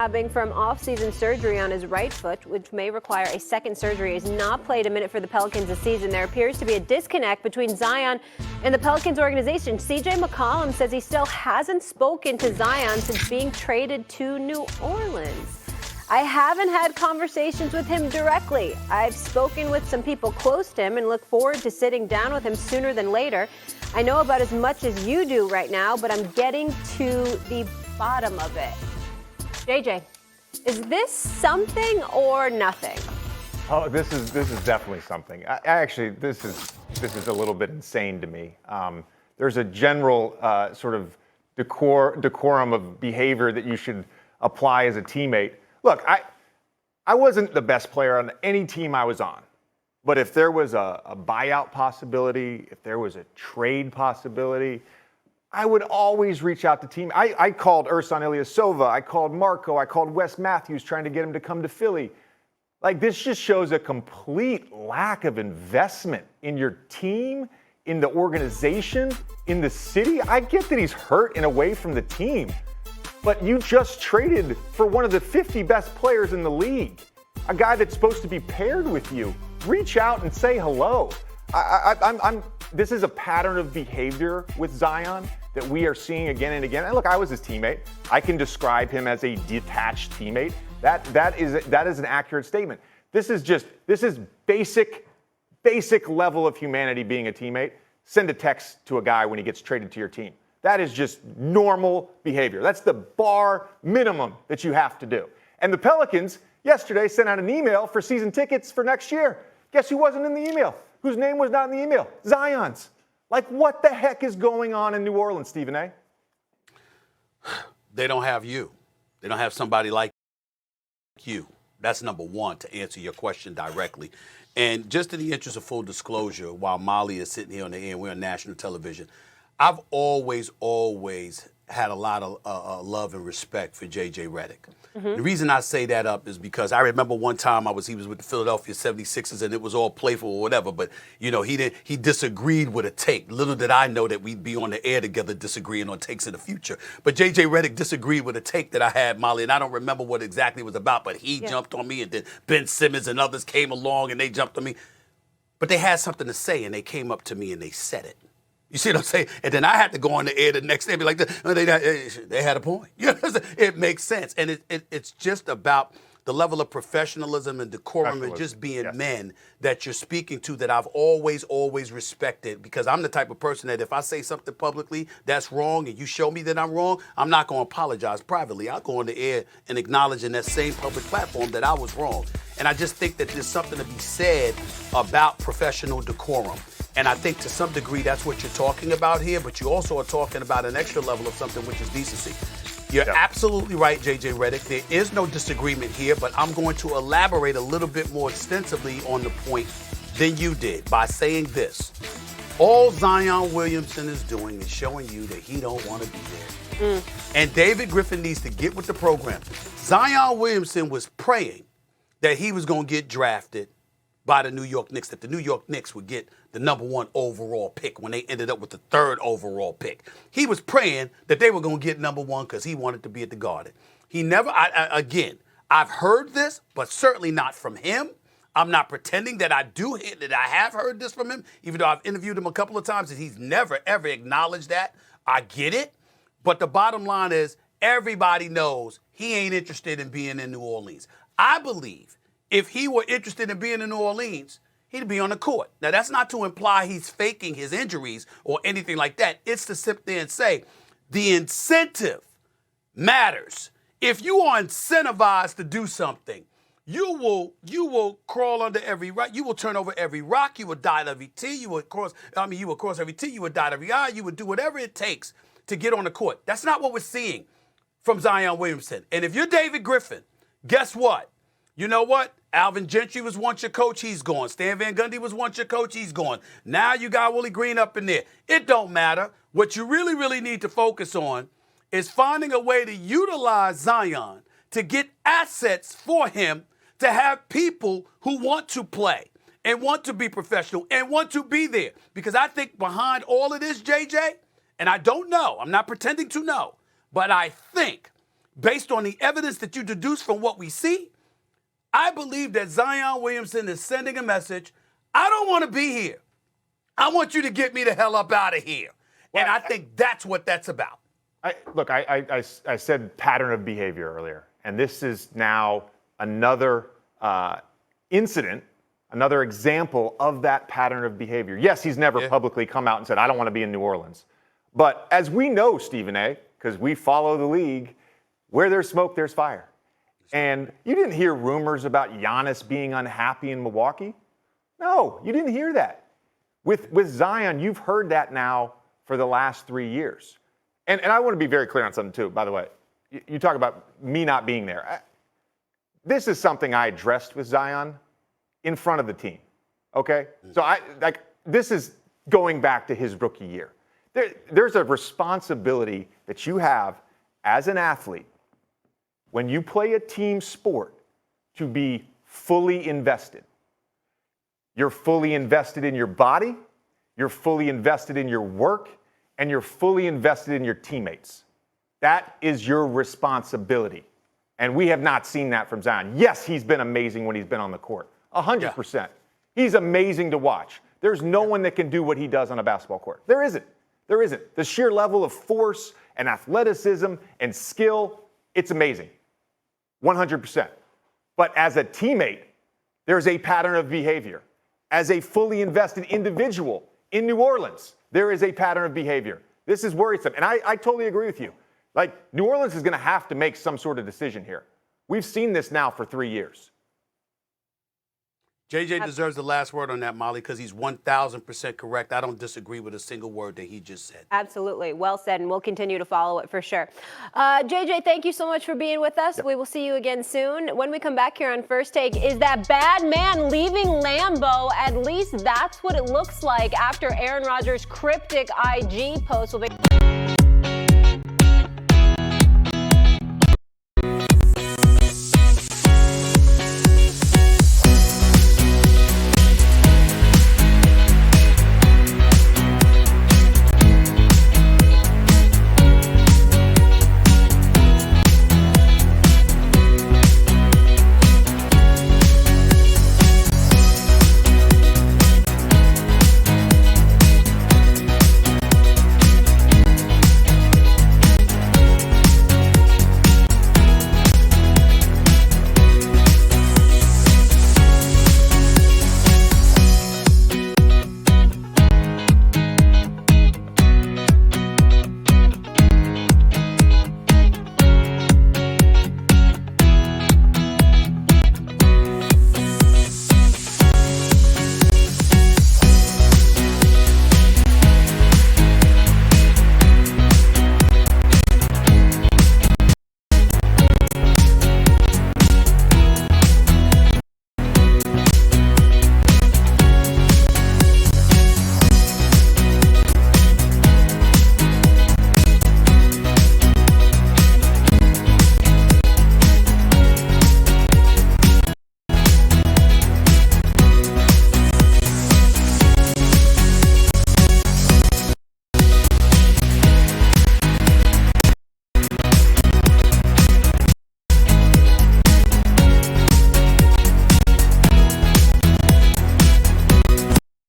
From off-season surgery on his right foot, which may require a second surgery, has not played a minute for the Pelicans this season. There appears to be a disconnect between Zion and the Pelicans organization. CJ McCollum says he still hasn't spoken to Zion since being traded to New Orleans. I haven't had conversations with him directly. I've spoken with some people close to him and look forward to sitting down with him sooner than later. I know about as much as you do right now, but I'm getting to the bottom of it. JJ, is this something or nothing? Oh, this is definitely something. This is a little bit insane to me. There's a general sort of decorum of behavior that you should apply as a teammate. Look, I wasn't the best player on any team I was on, but if there was a buyout possibility, if there was a trade possibility, I would always reach out to team. I called Ersan Ilyasova. I called Marco. I called Wes Matthews trying to get him to come to Philly. Like, this just shows a complete lack of investment in your team, in the organization, in the city. I get that he's hurt and away from the team, but you just traded for one of the 50 best players in the league, a guy that's supposed to be paired with you. Reach out and say hello. This is a pattern of behavior with Zion that we are seeing again and again. And look, I was his teammate. I can describe him as a detached teammate. That is an accurate statement. This is basic level of humanity being a teammate. Send a text to a guy when he gets traded to your team. That is just normal behavior. That's the bar minimum that you have to do. And the Pelicans yesterday sent out an email for season tickets for next year. Guess who wasn't in the email? Whose name was not in the email? Zion's. Like, what the heck is going on in New Orleans, Stephen A? They don't have you. They don't have somebody like you. That's number one, to answer your question directly. And just in the interest of full disclosure, while Molly is sitting here on the air and we're on national television, I've always had a lot of love and respect for J.J. Redick. Mm-hmm. The reason I say that up is because I remember one time he was with the Philadelphia 76ers and it was all playful or whatever, but he disagreed with a take. Little did I know that we'd be on the air together disagreeing on takes in the future. But J.J. Redick disagreed with a take that I had, Molly, and I don't remember what exactly it was about, but he jumped on me, and then Ben Simmons and others came along and they jumped on me. But they had something to say and they came up to me and they said it. You see what I'm saying? And then I had to go on the air the next day and be like, they had a point. You know what I'm saying? It makes sense. And it's just about the level of professionalism and decorum and just being men that you're speaking to that I've always respected, because I'm the type of person that if I say something publicly that's wrong and you show me that I'm wrong, I'm not going to apologize privately. I'll go on the air and acknowledge in that same public platform that I was wrong. And I just think that there's something to be said about professional decorum. And I think to some degree that's what you're talking about here, but you also are talking about an extra level of something, which is decency. You're absolutely right, J.J. Redick. There is no disagreement here, but I'm going to elaborate a little bit more extensively on the point than you did by saying this. All Zion Williamson is doing is showing you that he don't want to be there. And David Griffin needs to get with the program. Zion Williamson was praying that he was going to get drafted by the New York Knicks, that the New York Knicks would get the number 1 overall pick when they ended up with the 3rd overall pick. He was praying that they were going to get number 1 because he wanted to be at the Garden. He never, again, I've heard this, but certainly not from him. I'm not pretending that I have heard this from him, even though I've interviewed him a couple of times and he's never, ever acknowledged that. I get it. But the bottom line is everybody knows he ain't interested in being in New Orleans. I believe if he were interested in being in New Orleans, he'd be on the court. Now, that's not to imply he's faking his injuries or anything like that. It's to sit there and say the incentive matters. If you are incentivized to do something, you will crawl under every rock. You will turn over every rock. You will dot every T. You will cross every T. You will dot every I. You will do whatever it takes to get on the court. That's not what we're seeing from Zion Williamson. And if you're David Griffin, guess what? You know what? Alvin Gentry was once your coach, he's gone. Stan Van Gundy was once your coach, he's gone. Now you got Willie Green up in there. It don't matter. What you really need to focus on is finding a way to utilize Zion to get assets for him, to have people who want to play and want to be professional and want to be there. Because I think behind all of this, JJ, and I don't know, I'm not pretending to know, but I think based on the evidence that you deduce from what we see, I believe that Zion Williamson is sending a message. I don't want to be here. I want you to get me the hell up out of here. Well, and I think that's what that's about. I said pattern of behavior earlier, and this is now another incident, another example of that pattern of behavior. Yes, he's never publicly come out and said, I don't want to be in New Orleans. But as we know, Stephen A., because we follow the league, where there's smoke, there's fire. And you didn't hear rumors about Giannis being unhappy in Milwaukee. No, you didn't hear that. With Zion, you've heard that now for the last 3 years. And I want to be very clear on something, too, by the way. You talk about me not being there. This is something I addressed with Zion in front of the team, okay? So this is going back to his rookie year. There's a responsibility that you have as an athlete when you play a team sport to be fully invested. You're fully invested in your body, you're fully invested in your work, and you're fully invested in your teammates. That is your responsibility. And we have not seen that from Zion. Yes, he's been amazing when he's been on the court. 100%. Yeah. He's amazing to watch. There's no one that can do what he does on a basketball court. There isn't. There isn't. The sheer level of force and athleticism and skill, it's amazing. 100%. But as a teammate, there's a pattern of behavior. As a fully invested individual in New Orleans, there is a pattern of behavior. This is worrisome. And I totally agree with you. Like, New Orleans is going to have to make some sort of decision here. We've seen this now for 3 years. JJ deserves the last word on that, Molly, because he's 1,000% correct. I don't disagree with a single word that he just said. Absolutely. Well said, and we'll continue to follow it for sure. JJ, thank you so much for being with us. Yep. We will see you again soon. When we come back here on First Take, is that bad man leaving Lambeau? At least that's what it looks like after Aaron Rodgers' cryptic IG post will be